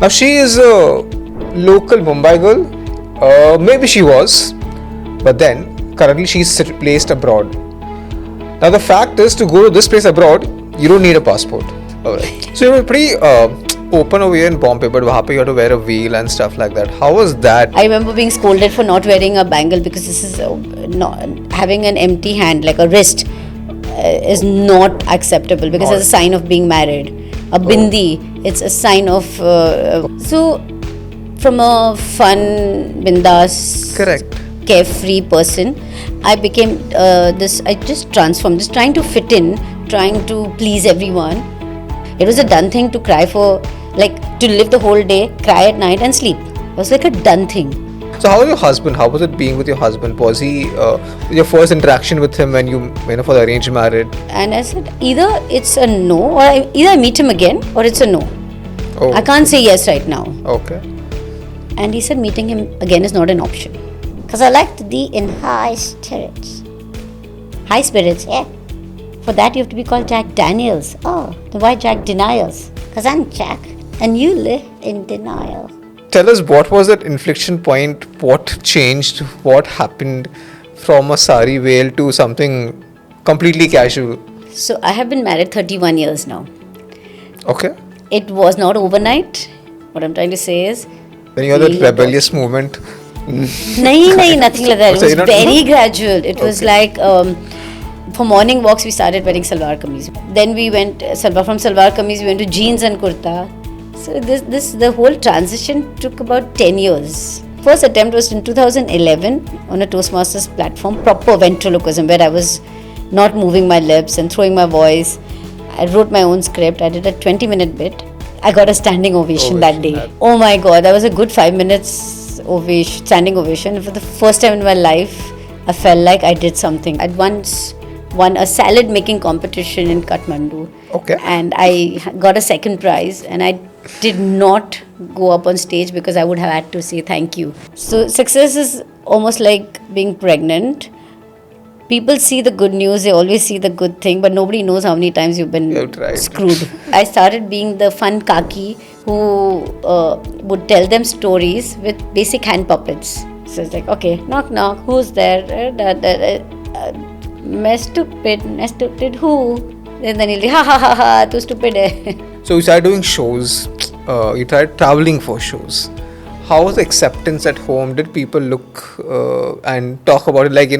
Now she is a local Mumbai girl. Maybe she was, but then currently she's placed abroad. Now the fact is, to go to this place abroad, you don't need a passport. Alright. So you were pretty open over here in Bombay, but वहाँ पे you had to wear a veil and stuff like that. How was that? I remember being scolded for not wearing a bangle because this is not having an empty hand, like a wrist, is not acceptable because it's a sign of being married. A bindi, it's a sign of. So, from a fun, bindas, Correct. carefree person, I became this. I just transformed, just trying to fit in, trying to please everyone. It was a done thing to cry for, like to live the whole day, cry at night, and sleep. It was like a done thing. So how was your husband? How was it being with your husband? Was he your first interaction with him when you for the arranged marriage? And I said, either it's a no, or either I meet him again, or it's a no. Oh. I can't say yes right now. Okay. And he said meeting him again is not an option. Because I like to be in high spirits. High spirits, yeah. For that you have to be called Jack Daniels. Oh, then why Jack Denials? Because I'm Jack and you live in denial. Tell us, what was that inflection point? What changed? What happened from a sari veil to something completely casual? So I have been married 31 years now. Okay. It was not overnight. What I'm trying to say is... Then you had that rebellious movement. Nahi, nothing like that. It was very gradual. It was like... for morning walks, we started wearing salwar kameez. Then we went from salwar kameez, we went to jeans and kurta. So the whole transition took about 10 years. First attempt was in 2011 on a Toastmasters platform, proper ventriloquism, where I was not moving my lips and throwing my voice. I wrote my own script. I did a 20-minute bit. I got a standing ovation that day. Oh my God, that was a good 5 minutes standing ovation. For the first time in my life, I felt like I did something. I'd once won a salad making competition in Kathmandu. Okay. And I got a second prize, and I did not go up on stage because I would have had to say thank you. So success is almost like being pregnant. People see the good news, they always see the good thing, but nobody knows how many times you've been screwed. I started being the fun kaki who would tell them stories with basic hand puppets. So it's like, okay, knock knock, who's there? मैं stupid who? And then he'll be, ha, too stupid hai. So you started doing shows, you started traveling for shows. How was the acceptance at home? Did people look and talk about it like,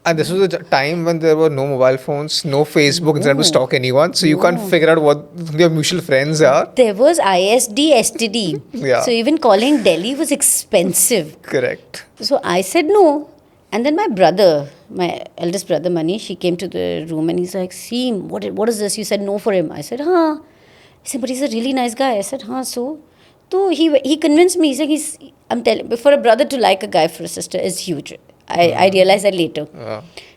and this was a time when there were no mobile phones, no Facebook, Instagram to stalk anyone. So you can't figure out what your mutual friends are. There was ISD, STD. Yeah. So even calling Delhi was expensive. Correct. So I said no. And then my brother, my eldest brother Manish, he came to the room and he's like, Seem, what is this? You said no for him. I said, huh. He said, but he's a really nice guy. I said, huh, so? So he convinced me. He's like, I'm telling, for a brother to like a guy for a sister is huge. I realized that later.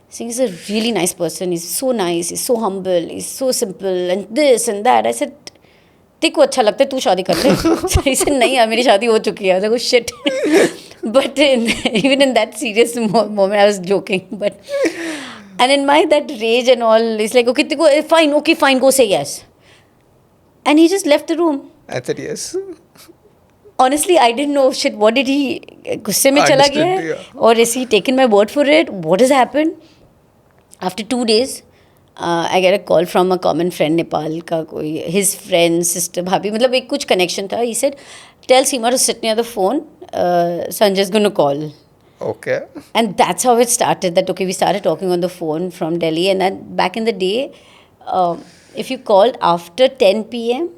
So he's a really nice person. He's so nice. He's so humble. He's so simple and this and that. I said, तेरे को अच्छा लगता है तू शादी कर ले. So he said, नहीं यार मेरी शादी हो चुकी है. I was like, oh shit. But even in that serious moment, I was joking. But and in my that rage and all, he's like, okay, fine, go say yes. And he just left the room. I said yes. Honestly, I didn't know, shit, what did he, गुस्से में चला गया है? Or is he taken my word for it? What has happened? After 2 days, I get a call from a common friend, Nepal का कोई, his friend, sister, भाभी, मतलब एक कुछ connection था. He said, tell Seema to sit near the phone, Sanjay's going to call. Okay. And that's how it started, that okay, we started talking on the phone from Delhi. And then back in the day, if you called after 10 p.m.,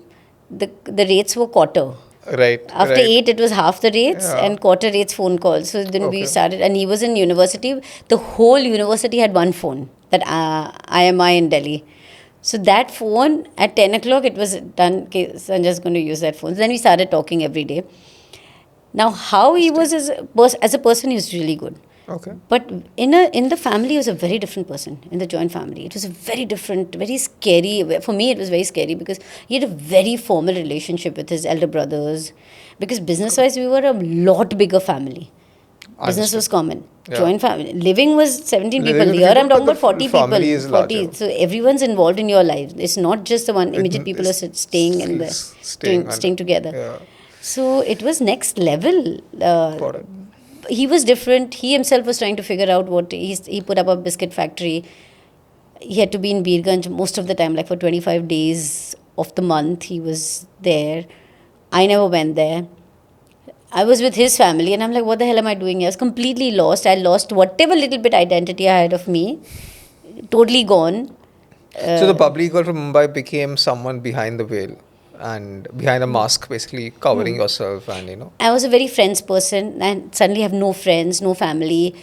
the rates were quarter. Right. After 8, it was half the rates and quarter rates phone calls. So then we started, and he was in university. The whole university had one phone, that IMI in Delhi. So that phone, at 10 o'clock, it was done. Okay, Sanjay's going to use that phone. So then we started talking every day. Now, how he was as a person, he was really good. Okay. But in the family, he was a very different person. In the joint family, it was a very different, very scary. For me, it was very scary because he had a very formal relationship with his elder brothers. Because business-wise, we were a lot bigger family. Business Understood. was common. Yeah. Joint family. Living was 17 Living people. with Here people, I'm talking but about 40 the family people. is 40. larger. So everyone's involved in your life. It's not just the one immediate people are staying in the Staying under. staying together. Yeah. So it was next level. Got it. He was different. He himself was trying to figure out what he put up a biscuit factory. He had to be in Birganj most of the time, like for 25 days of the month. He was there. I never went there. I was with his family, and I'm like, what the hell am I doing here? I was completely lost. I lost whatever little bit identity I had of me. Totally gone. So the bubbly girl from Mumbai became someone behind the veil and behind a mask, basically covering yourself, and I was a very friends person, and suddenly have no friends, no family.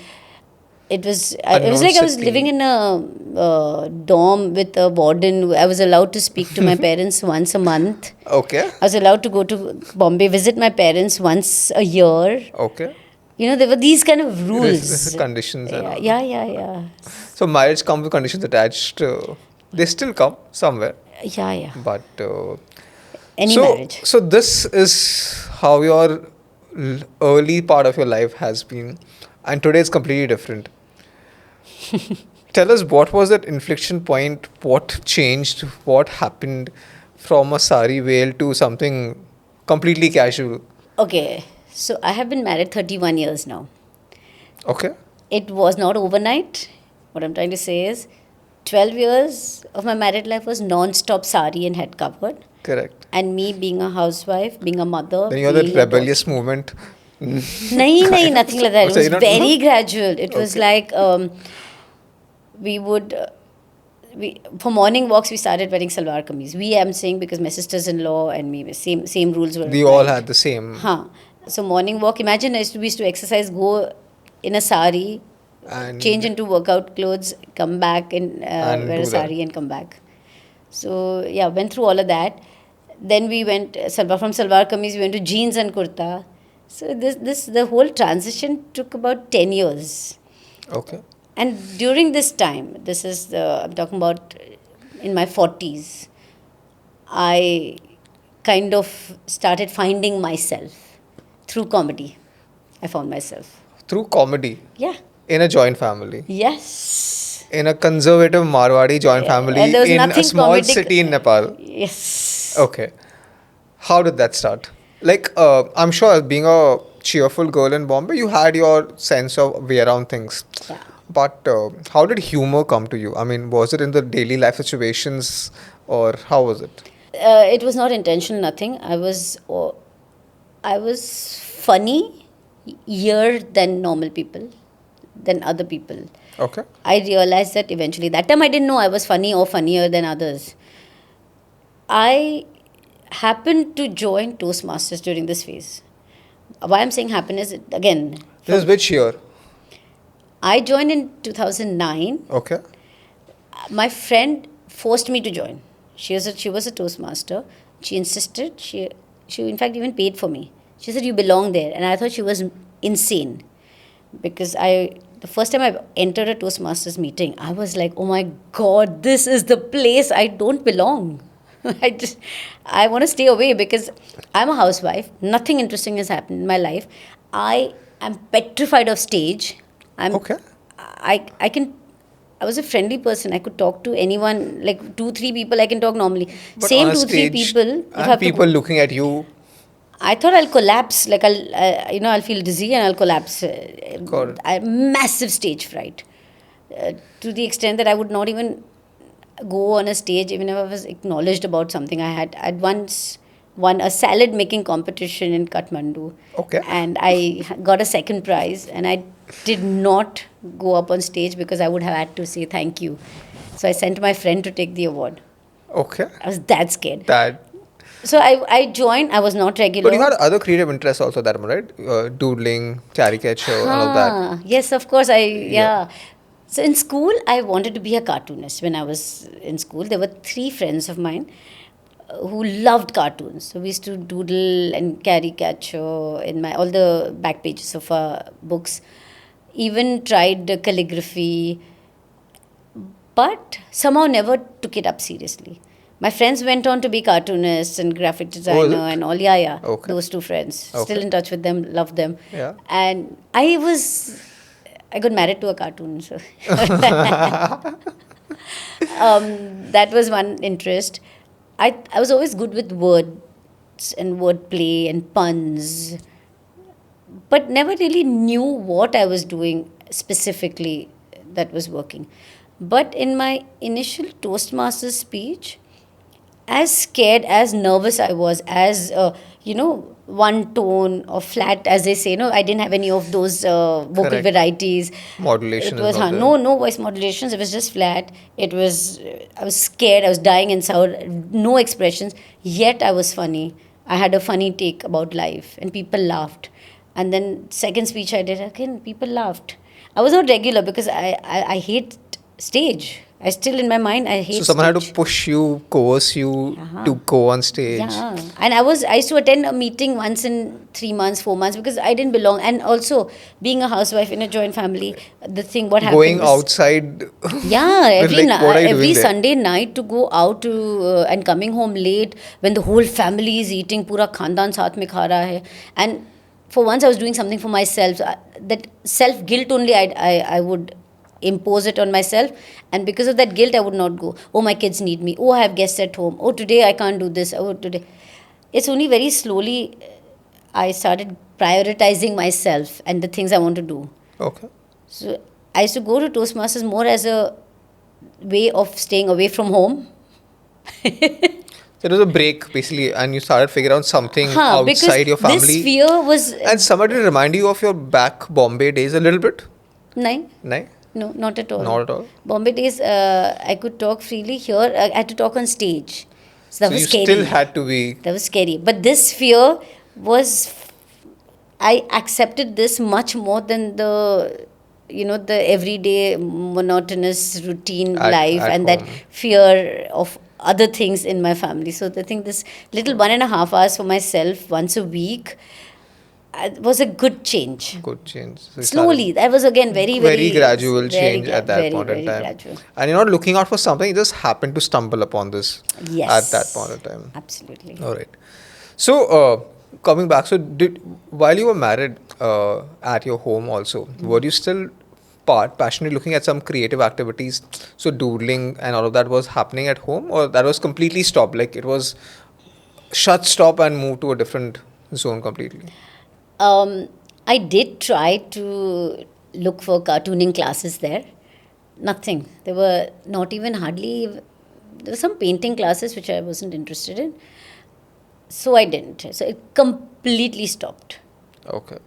It was unknown like I was city. living in a dorm with a warden. I was allowed to speak to my parents once a month. Okay. I was allowed to go to Bombay, visit my parents once a year. Okay. There were these kind of This rules. is conditions and all. Yeah. So marriage comes with conditions attached. They still come somewhere, Yeah. but Any so marriage. so this is how your early part of your life has been, and today is completely different. Tell us, what was that inflection point? What changed? What happened from a sari veil to something completely casual? Okay, so I have been married 31 years now. Okay. It was not overnight. What I'm trying to say is 12 years of my married life was non-stop sari and head covered. Correct. And me being a housewife, being a mother. Then you had that being a rebellious movement. Nahi, nothing like that. It So was you're not- very gradual. It was Okay. like we would, for morning walks, we started wearing salwar kameez. I'm saying because my sisters-in-law and me, same rules were We all applied. had the same. Huh. So morning walk, imagine we used to exercise, go in a sari, And change into workout clothes, come back and, And wear do a that. sari and come back. So yeah, went through all of that. Then we went from salwar kameez, we went to jeans and kurta. So the whole transition took about 10 years. Okay. And during this time, I'm talking about in my 40s, I kind of started finding myself through comedy. I found myself. Through comedy Yeah. in a joint family. Yes. In a conservative Marwadi joint family And there was in a nothing small comedic- city in Nepal. Yes. Okay. How did that start? Like, I'm sure being a cheerful girl in Bombay, you had your sense of way around things. Yeah. But how did humor come to you? I mean, was it in the daily life situations or how was it? It was not intentional, nothing. I was funny year than normal people, than other people. Okay. I realized that eventually. That time I didn't know I was funny or funnier than others. I happened to join Toastmasters during this phase. Why I'm saying happen is, again, This is which year? I joined in 2009. Okay. My friend forced me to join. She was a Toastmaster. She insisted. She in fact even paid for me. She said, you belong there. And I thought she was insane. Because the first time I entered a Toastmasters meeting, I was like, oh my God, this is the place I don't belong. I want to stay away because I'm a housewife. Nothing interesting has happened in my life. I am petrified of stage. Okay. I was a friendly person. I could talk to anyone, like 2-3 people I can talk normally. But Same on a 2-3 stage, people. You and have people to, looking at you. I thought I'll collapse. Like I'll feel dizzy and I'll collapse. Got it. I massive stage fright, to the extent that I would not even go on a stage even if I was acknowledged about something. I'd once won a salad making competition in Kathmandu. Okay. And I got a second prize, and I did not go up on stage because I would have had to say thank you. So I sent my friend to take the award. Okay. I was that scared. That. So I joined. I was not regular. But you had other creative interests also, that right? Doodling, caricature, all of that. Yes, of course. Yeah. So in school, I wanted to be a cartoonist. When I was in school, there were 3 friends of mine who loved cartoons. So we used to doodle and caricature in all the back pages of our books. Even tried calligraphy, but somehow never took it up seriously. My friends went on to be cartoonists and graphic Oh, is designer it? and all. Yeah, yeah. Okay. Those two friends. Okay. Still in touch with them, love them. Yeah. And I got married to a cartoon. So that was one interest. I was always good with words and wordplay and puns, but never really knew what I was doing specifically that was working. But in my initial Toastmasters speech, as scared, as nervous I was, as one tone or flat, as they say. No, I didn't have any of those vocal Correct. varieties. Modulation It is was not there. no voice modulations. It was just flat. It was. I was scared. I was dying inside. No expressions. Yet I was funny. I had a funny take about life, and people laughed. And then second speech I did again, people laughed. I was not regular because I hate stage. I still in my mind I hate So someone had stage. to push you, coerce you Uh-huh. to go on stage. Yeah, and I used to attend a meeting once in 3 months, 4 months because I didn't belong. And also being a housewife in a joint family, the thing what happened Going was, outside. yeah, Like, what are you every doing there? Sunday night to go out to and coming home late when the whole family is eating, पूरा खानदान साथ में खा रहा है. And for once I was doing something for myself. That self guilt only I would impose it on myself, and because of that guilt I would not go. Oh, my kids need me. Oh, I have guests at home. Oh, today I can't do this. Oh, today. It's only very slowly I started prioritizing myself and the things I want to do. Okay. So I used to go to Toastmasters more as a way of staying away from home. So it was a break basically, and you started figuring out something Because outside your family. this fear was And somebody remind you of your back Bombay days a little bit? no, No? no, not at all. Not at all. Bombay days, I could talk freely. Here, I had to talk on stage. So that So was you scary. still had to be. That was scary. But this fear was, I accepted this much more than the everyday monotonous routine life at and that home. fear of other things in my family. So I think this little 1.5 hours for myself once a week was a good change. Good change. So you Slowly, that was again very, very gradual very change at that very, point very in time. gradual. And you're not looking out for something, you just happen to stumble upon this Yes. at that point in time. Absolutely. All right. So, coming back, so while you were married at your home also, were you still passionately looking at some creative activities? So, doodling and all of that was happening at home, or that was completely stopped? Like it was shut, stop, and move to a different zone completely? I did try to look for cartooning classes there. Nothing. There were not even hardly. There were some painting classes which I wasn't interested in. So I didn't. So it completely stopped. Okay.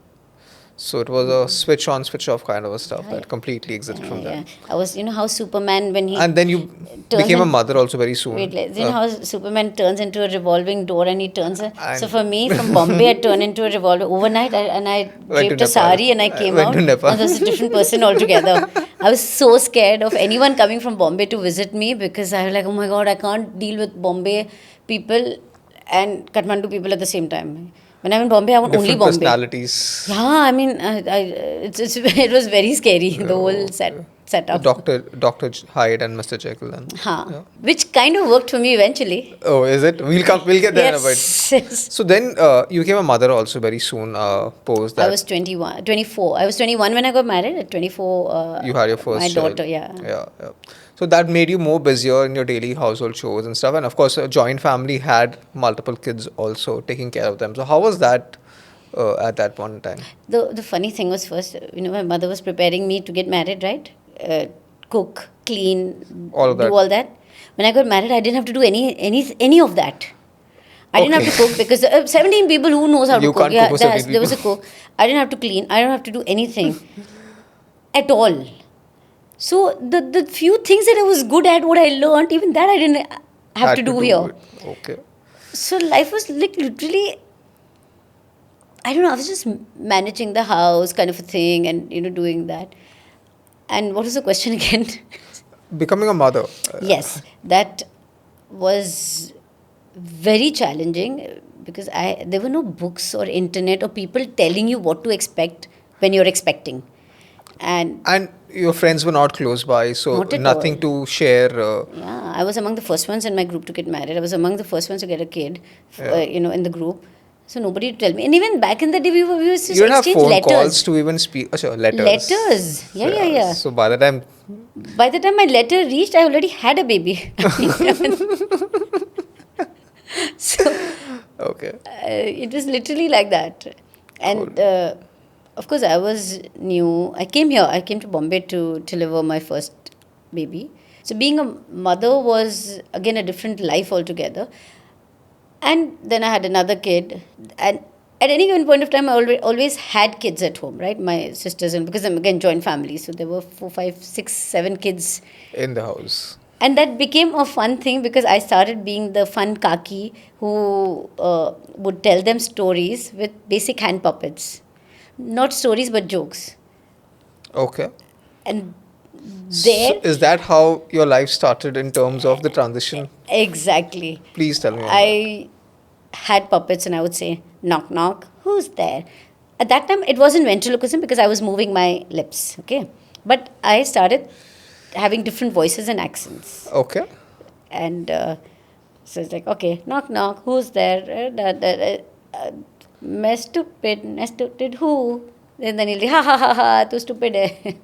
So it was a switch on, switch off kind of a stuff that yeah. completely exited from Yeah. there. I was, how Superman when he And then you turns became a in- mother also very soon. Wait, how Superman turns into a revolving door and he turns. So And- for me, from Bombay, I turned into a revolving overnight, I Went draped to a Nepal. sari and I I came went out. to Nepal. And I was a different person altogether. I was so scared of anyone coming from Bombay to visit me because I was like, oh my god, I can't deal with Bombay people and Kathmandu people at the same time. When I'm in Bombay, I want Different only Bombay. personalities. Yeah, I mean, it was very scary, the whole setup. Dr. Hyde and Mr. Jekyll. And, yeah. Which kind of worked for me eventually. Oh, is it? We'll get there in a bit. Yes. So then you became a mother also very soon post that. I was 24. I was 21 when I got married. At 24, You had your first my child. daughter, yeah. Yeah. So that made you more busier in your daily household chores and stuff. And of course, a joint family had multiple kids also taking care of them. So how was that at that point in time? The funny thing was first, my mother was preparing me to get married, right? Cook, clean, All of that. do all that. When I got married, I didn't have to do any of that. I didn't have to cook because 17 people, who knows how You to cook? can't cook for 17 there was a people. cook. I didn't have to clean. I don't have to do anything at all. So the few things that I was good at, what I learned, even that I didn't have Had to do here. it. Okay. So life was like literally, I don't know, I was just managing the house kind of a thing and, doing that. And what was the question again? Becoming a mother. Yes, that was very challenging because there were no books or internet or people telling you what to expect when you're expecting. And your friends were not close by, so Not at nothing all. to share. yeah, I was among the first ones in my group to get married. I was among the first ones to get a kid, Yeah. in the group. So nobody to tell me. And even back in the day, we used to You don't have exchange phone calls letters. to even speak. Sure, letters. Letters. Yeah, yeah, yeah. So by the time, By the time my letter reached, I already had a baby. So okay, it was literally like that. And of course, I was new. I came here. I came to Bombay to deliver my first baby. So being a mother was again a different life altogether. And then I had another kid. And at any given point of time, I always had kids at home, right? My sisters, and because I'm again joint family, so there were 4, 5, 6, 7 kids. in the house. And that became a fun thing because I started being the fun kaki who would tell them stories with basic hand puppets. Not stories, but jokes. Okay. And So there, is that how your life started in terms of the transition? exactly, Please tell me on that. I had puppets and I would say, knock, knock, who's there? At that time, it wasn't ventriloquism because I was moving my lips, okay? But I started having different voices and accents. Okay. And so it's like, okay, knock, knock, who's there? मैं stupid, who? And then he'll be, ha, ha, ha, ha, too stupid hai.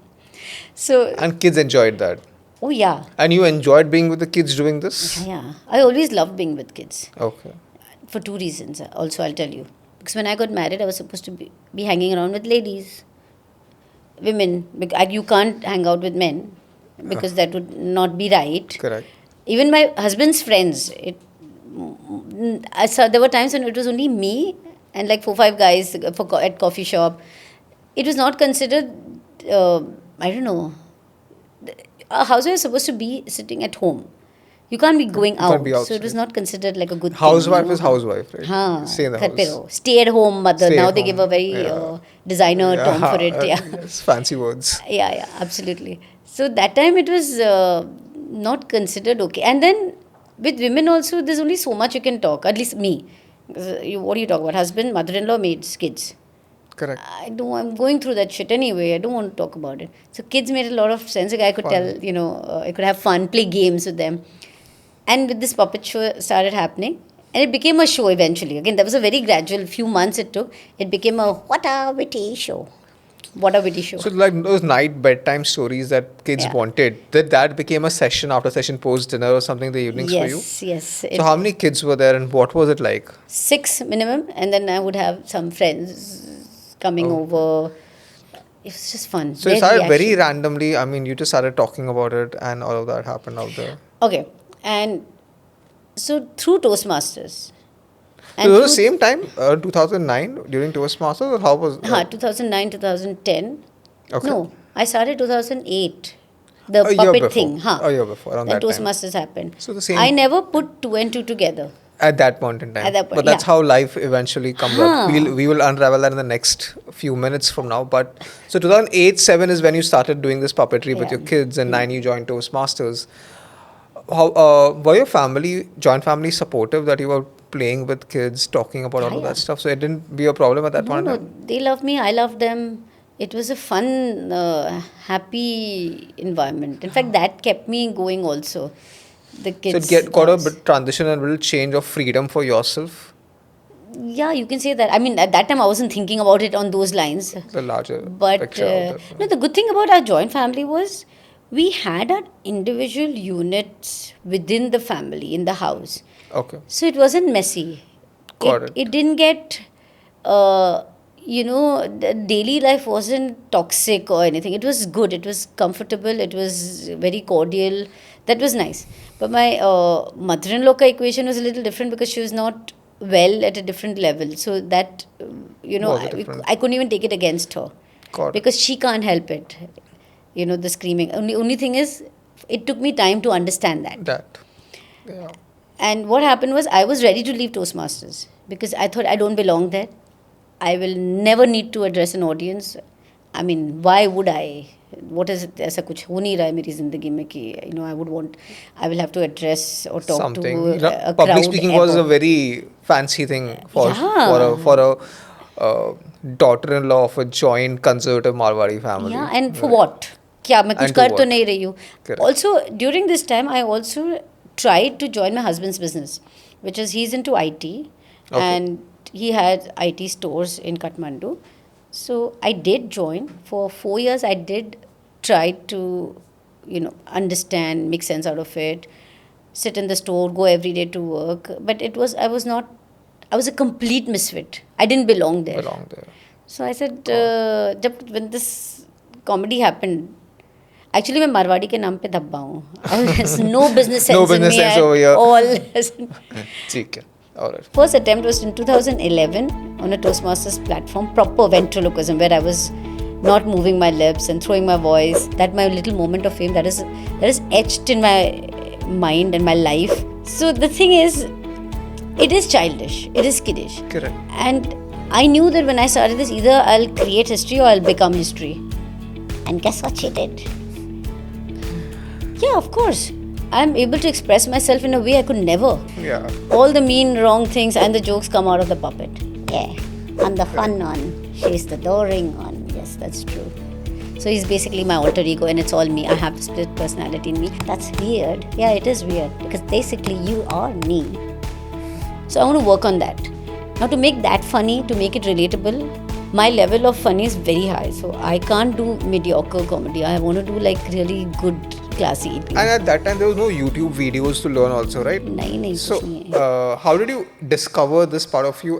So, And kids enjoyed that. oh yeah, And you enjoyed being with the kids doing this? yeah. I always loved being with kids. Okay. For 2 reasons, also, I'll tell you. Because when I got married, I was supposed to be hanging around with ladies, women. You can't hang out with men because that would not be right. Correct. Even my husband's friends, I saw there were times when it was only me and like 4, 5 guys at coffee shop. It was not considered, I don't know, a housewife is supposed to be sitting at home. You can't be going out. can't be So it was outside. not considered like a good Housewife thing. is housewife, right? Haan, Stay in the घर पे house. रहो. Stay at home mother. Stay Now at they give a home. very Yeah. designer term for it. Yeah. Yes, fancy words. Yeah, absolutely. So that time it was not considered okay. And then with women also, there's only so much you can talk. At least me. What do you talk about? Husband, mother-in-law, maids, kids. Correct. I'm going through that shit anyway. I don't want to talk about it. So kids made a lot of sense. Like I could tell, I could have fun, play games with them. And with this puppet show started happening. And it became a show eventually. Again, that was a very gradual, few months it took. It became a what a witty show. What a witty show. So like those night bedtime stories that kids Yeah. wanted, that became a session after session post dinner or something in the evenings for you? Yes. So how many kids were there and what was it like? 6 minimum. And then I would have some friends coming over. It was just fun. So it started very randomly. I mean, you just started talking about it and all of that happened out there. Okay. And so through Toastmasters. So it was the same time, 2009 during Toastmasters, or how was it? 2009, 2010. Okay. No, I started 2008. The A year puppet before. thing. A year before, around Then that time. Toastmasters happened. So the same- I never put 2 and 2 together. At that point in time. At that point, but that's yeah. how life eventually comes up. We will unravel that in the next few minutes from now. But so 2008-7 is when you started doing this puppetry with Yeah. your kids, and 9 you joined Toastmasters. How were your joint family supportive that you were playing with kids, talking about all of that stuff? So it didn't be a problem at that point in No, time? they love me. I love them. It was a fun, happy environment. In fact, that kept me going also. The So kids. it got a dance. bit transition and a little change of freedom for yourself, Yeah, you can say that. I mean, at that time, I wasn't thinking about it on those lines. the larger But picture out there. no, the good thing about our joint family was we had our individual units within the family in the house. Okay. So it wasn't messy. Got it. It didn't get, the daily life wasn't toxic or anything. It was good. It was comfortable. It was very cordial. That was nice. But my mother-in-law equation was a little different because she was not well at a different level. So that, Was it different? I couldn't even take it against her. Got it. Because she can't help it. The screaming. Only thing is, it took me time to understand that. That. Yeah. And what happened was, I was ready to leave Toastmasters because I thought I don't belong there. I will never need to address an audience. I mean, why would I? What is it? ऐसा कुछ हो नहीं रहा है मेरी जिंदगी में कि I will have to address or talk Something. to a Public crowd speaking was ever. a very fancy thing for Yeah. for a daughter-in-law of a joint conservative Marwari family. Yeah, and for what? क्या मैं कुछ And to कर तो what? नहीं रही हूँ. Correct. Also, during this time, I also tried to join my husband's business, which is he's into IT, Okay. and he had IT stores in Kathmandu. So I did join for 4 years. I did try to, understand, make sense out of it, sit in the store, go every day to work. But I was a complete misfit. I didn't belong there. Belong there. So I said, when this comedy happened, actually मैं मारवाड़ी के नाम पे धब्बा हूँ. There's no business sense No in business me sense at over here. all. ठीक है. All right. First attempt was in 2011 on a Toastmasters platform, proper ventriloquism, where I was not moving my lips and throwing my voice. That my little moment of fame that is etched in my mind and my life. So the thing is, it is childish, it is kiddish. Correct. And I knew that when I started this, either I'll create history or I'll become history. And guess what she did? Yeah, of course. I'm able to express myself in a way I could never. Yeah. All the mean, wrong things and the jokes come out of the puppet. Yeah. And the fun one. She's the adoring one. Yes, that's true. So he's basically my alter ego and it's all me. I have the split personality in me. That's weird. Yeah, it is weird. Because basically you are me. So I want to work on that. Now to make that funny, to make it relatable, my level of funny is very high. So I can't do mediocre comedy. I want to do like really good, classy. And at that time, there was no YouTube videos to learn also, right? नहीं So, कुछ नहीं है. how did you discover this part of you